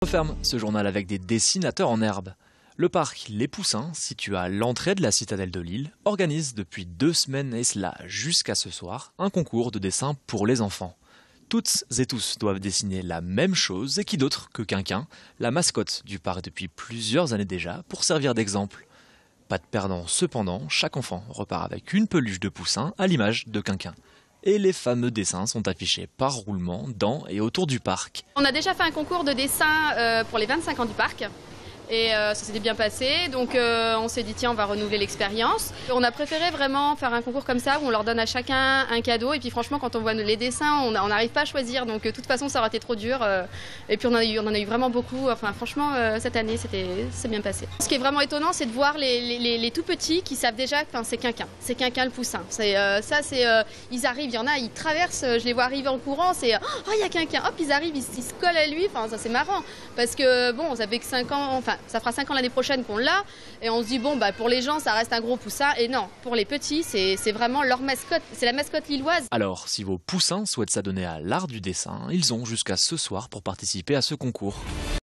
On referme ce journal avec des dessinateurs en herbe. Le parc Les Poussins, situé à l'entrée de la citadelle de Lille, organise depuis 2 semaines et cela jusqu'à ce soir un concours de dessin pour les enfants. Toutes et tous doivent dessiner la même chose et qui d'autre que Quinquin, la mascotte du parc depuis plusieurs années déjà, pour servir d'exemple. Pas de perdant cependant, chaque enfant repart avec une peluche de poussin à l'image de Quinquin. Et les fameux dessins sont affichés par roulement dans et autour du parc. On a déjà fait un concours de dessin pour les 25 ans du parc. Et ça s'était bien passé, donc on s'est dit tiens on va renouveler l'expérience. On a préféré vraiment faire un concours comme ça où on leur donne à chacun un cadeau et puis franchement quand on voit les dessins on n'arrive pas à choisir donc de toute façon ça aurait été trop dur et puis on en a eu vraiment beaucoup, enfin franchement cette année c'est bien passé. Ce qui est vraiment étonnant c'est de voir les tout petits qui savent déjà que c'est Quinquin le poussin. Ils arrivent, il y en a, ils traversent, je les vois arriver en courant, c'est oh il y a Quinquin, hop ils arrivent, ils se collent à lui, enfin ça c'est marrant parce que bon ça fait que 5 ans, enfin ça fera 5 ans l'année prochaine qu'on l'a et on se dit bon bah pour les gens ça reste un gros poussin et non, pour les petits c'est vraiment leur mascotte, c'est la mascotte lilloise. Alors si vos poussins souhaitent s'adonner à l'art du dessin, ils ont jusqu'à ce soir pour participer à ce concours.